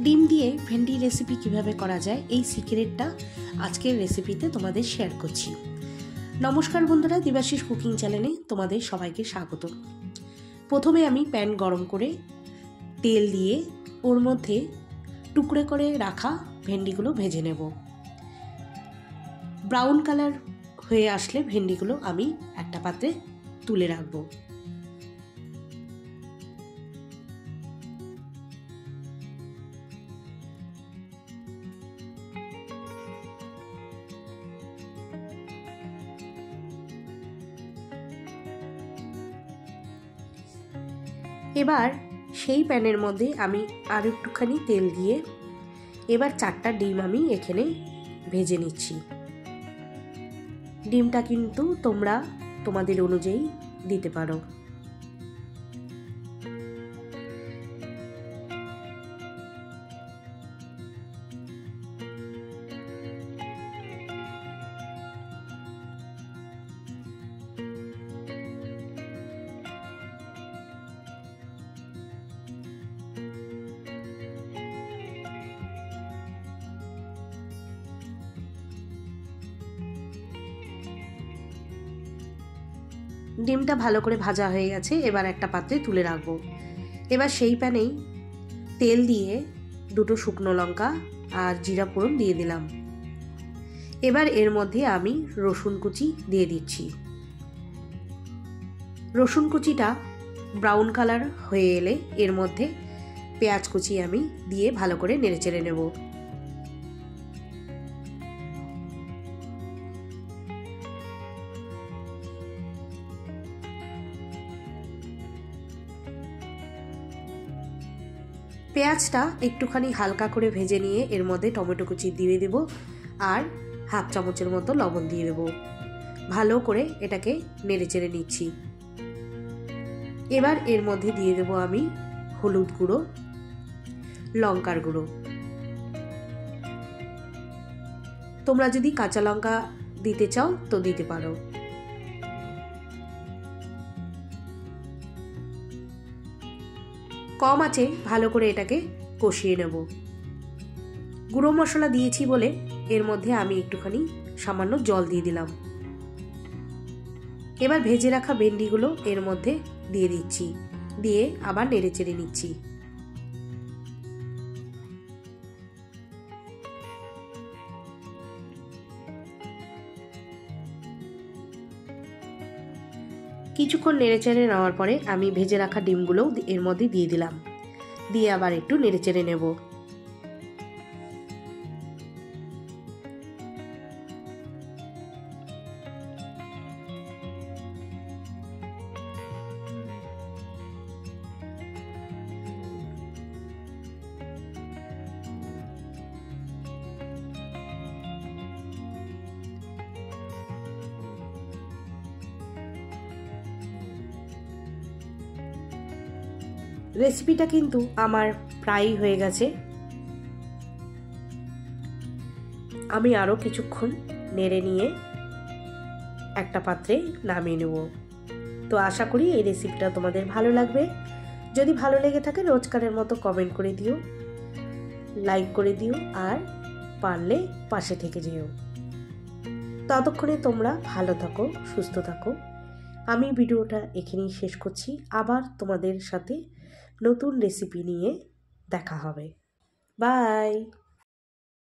ডিম দিয়ে ভেন্ডি রেসিপি কিভাবে করা যায় এই সিক্রেটটা আজকের রেসিপিতে তোমাদের শেয়ার করছি। নমস্কার বন্ধুরা, দিবাশিস কুকিং চ্যানেলে তোমাদের সবাইকে স্বাগত। প্রথমে আমি প্যান গরম করে তেল দিয়ে ওর মধ্যে টুকরো করে রাখা ভেন্ডিগুলো ভেজে নেব। ব্রাউন কালার হয়ে আসলে ভেন্ডিগুলো আমি একটা পাত্রে তুলে রাখবো। এবার সেই প্যানের মধ্যে আমি আর একটুখানি তেল দিয়ে এবার 4টা ডিম আমি এখানে ভেজে নিচ্ছি। ডিমটা কিন্তু তোমরা তোমাদের অনুযায়ী দিতে পারো। ডিমটা ভালো করে ভাজা হয়ে গেছে, এবার একটা পাত্রে তুলে রাখবো। এবার সেই প্যানেই তেল দিয়ে 2টো শুকনো লঙ্কা আর জিরা ফোড়ন দিয়ে দিলাম। এবার এর মধ্যে আমি রসুন কুচি দিয়ে দিচ্ছি। রসুন কুচিটা ব্রাউন কালার হয়ে এলে এর মধ্যে পেঁয়াজ কুচি আমি দিয়ে ভালো করে নেড়েচেড়ে নেব। পেঁয়াজটা একটুখানি হালকা করে ভেজে নিয়ে এর মধ্যে টমেটো কুচি দিয়ে দেব আর হাফ চামচের মতো লবণ দিয়ে দেব। ভালো করে এটাকে নেড়েচেড়ে নিচ্ছি। এবার এর মধ্যে দিয়ে দেব আমি হলুদ গুঁড়ো, লঙ্কার গুঁড়ো। তোমরা যদি কাঁচা লঙ্কা দিতে চাও তো দিতে পারো। কম আঁচে ভালো করে এটাকে কষিয়ে নেব। গুঁড়ো মশলা দিয়েছি বলে এর মধ্যে আমি একটুখানি সামান্য জল দিয়ে দিলাম। এবার ভেজে রাখা ভেন্ডিগুলো এর মধ্যে দিয়ে দিচ্ছি, দিয়ে আবার নেড়েচেড়ে নিচ্ছি। কিছুক্ষণ নেড়েচেড়ে নেওয়ার পরে আমি ভেজে রাখা ডিমগুলোও এর মধ্যে দিয়ে দিলাম, দিয়ে আবার একটু নেড়েচেড়ে নেব। রেসিপিটা কিন্তু আমার প্রায় হয়ে গেছে। আমি আরও কিছুক্ষণ নেড়ে নিয়ে একটা পাত্রে নামিয়ে নেব। তো আশা করি এই রেসিপিটা তোমাদের ভালো লাগবে। যদি ভালো লেগে থাকে রোজকারের মতো কমেন্ট করে দিও, লাইক করে দিও আর পারলে পাশে থেকে যেও। ততক্ষণে তোমরা ভালো থাকো, সুস্থ থাকো। আমি ভিডিওটা এখানেই শেষ করছি। আবার তোমাদের সাথে নতুন রেসিপি নিয়ে দেখা হবে। বাই।